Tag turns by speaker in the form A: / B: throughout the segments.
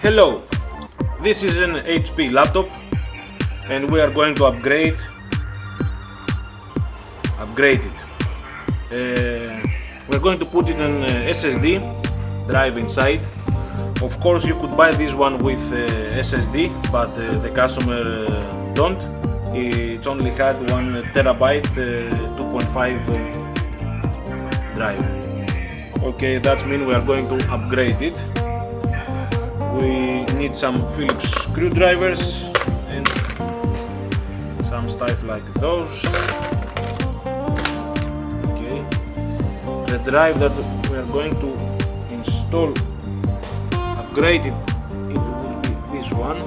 A: Hello, this is an HP laptop and we are going to upgrade it. We're going to put in an SSD drive inside. Of course you could buy this one with SSD, but the customer don't. It only had 1 terabyte 2.5 drive. Okay, that means we are going to upgrade it. We need some Phillips screwdrivers and some stuff like those. Okay, the drive that we are going to install, upgrade it will be this one.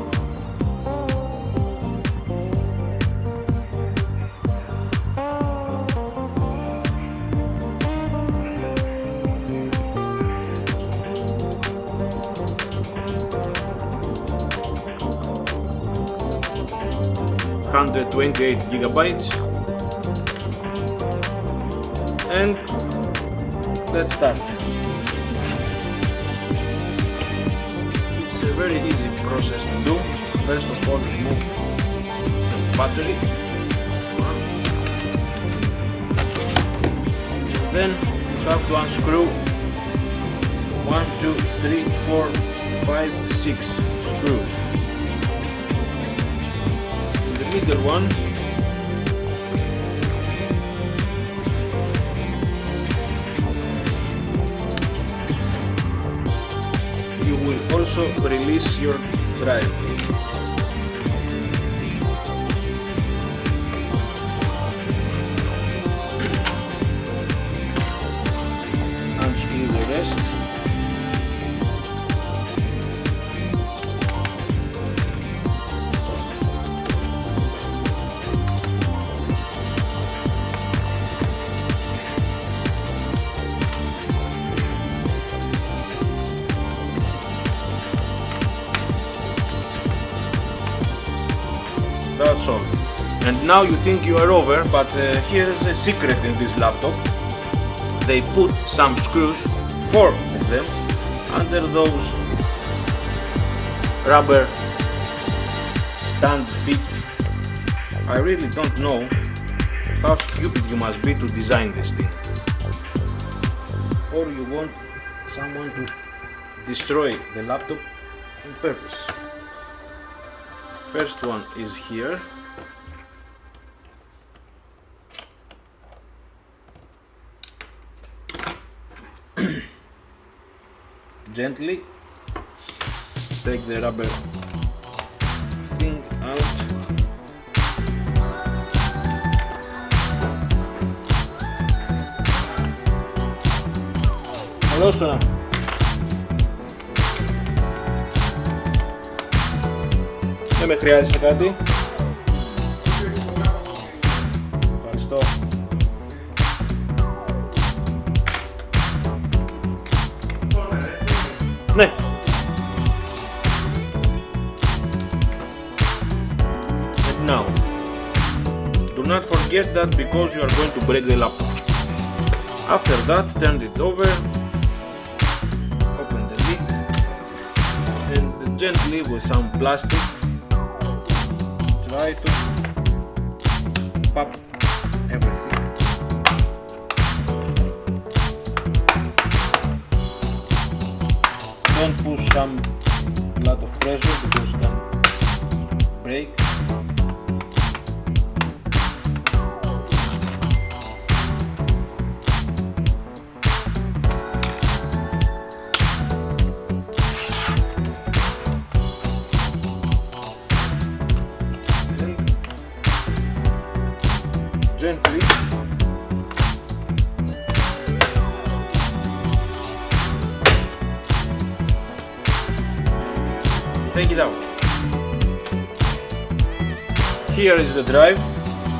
A: $128 gigabytes, and let's start. It's a very easy process to do. First of all, remove the battery, then you have to unscrew 1, 2, 3, 4, 5, 6 screws. Middle one, you will also release your drive. Unscrew the rest. That's all. And now you think you are over, but here's a secret in this laptop. They put some screws, 4 of them, under those rubber stand feet. I really don't know how stupid you must be to design this thing. Or you want someone to destroy the laptop on purpose. First one is here. Gently take the rubber thing out. Hello, Sona. Δεν με χρειάζεσαι κάτι. Ευχαριστώ. Ναι. And now, do not forget that because you are going to break the laptop. After that, turn it over, open the lid, and gently with some plastic try to pop everything. Don't push a lot of pressure because it can break. Gently take it out. Here is the drive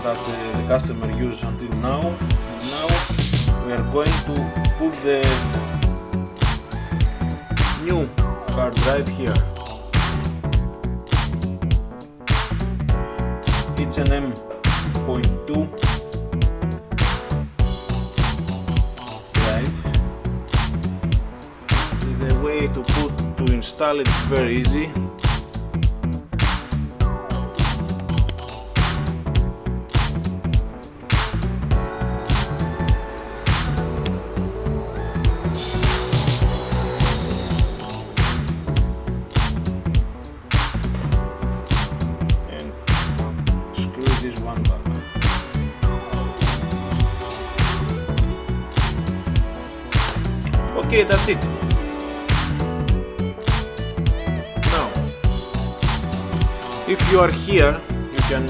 A: that the customer used until now. And now we are going to put the new hard drive here. It's an M.2 drive. The way to put to install it, it's very easy. And screw this one back. Okay, that's it. Now, if you are here, you can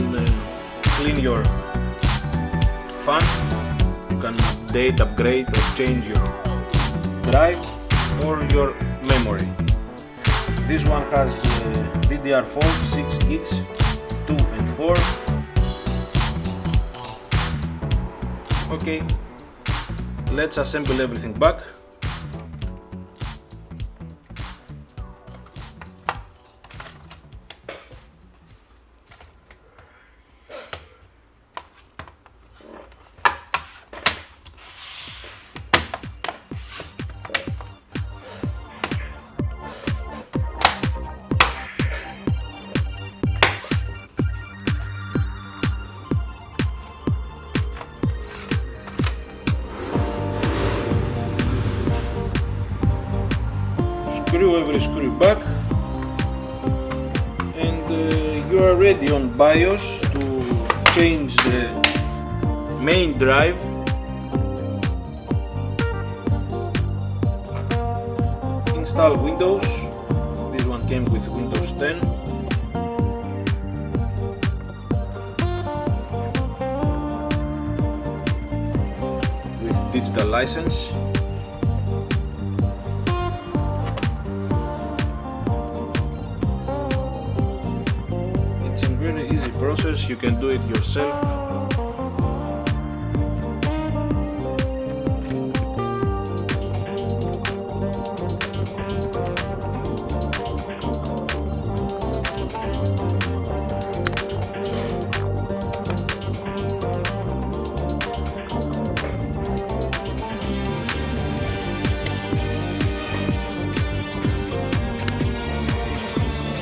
A: clean your fan. You can update, upgrade, or change your drive or your memory. This one has DDR4 6 gigs, 2 and 4. Okay, let's assemble everything back. Screw every screw back, and you are ready on BIOS to change the main drive. Install Windows. This one came with Windows 10. With digital license. Very easy process, you can do it yourself.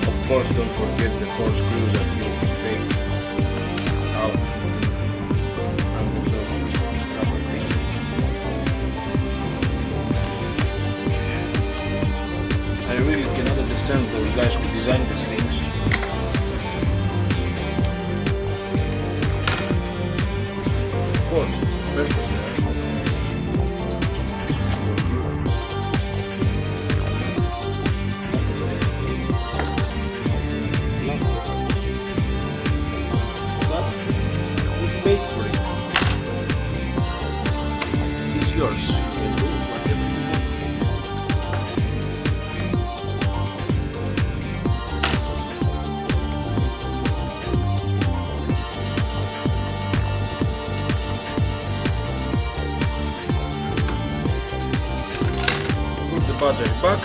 A: Of course, don't forget the 4 screws that you take out under those rubber things. I really cannot understand those guys who designed these things. Of course, it's purpose there. It's yours. You can do whatever you want. Put the battery back.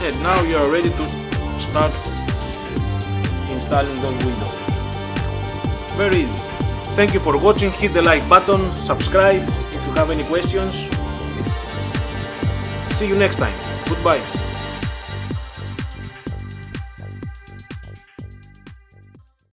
A: And now you are ready to start installing those windows. Very easy. Thank you for watching. Hit the like button, subscribe if you have any questions. See you next time. Goodbye.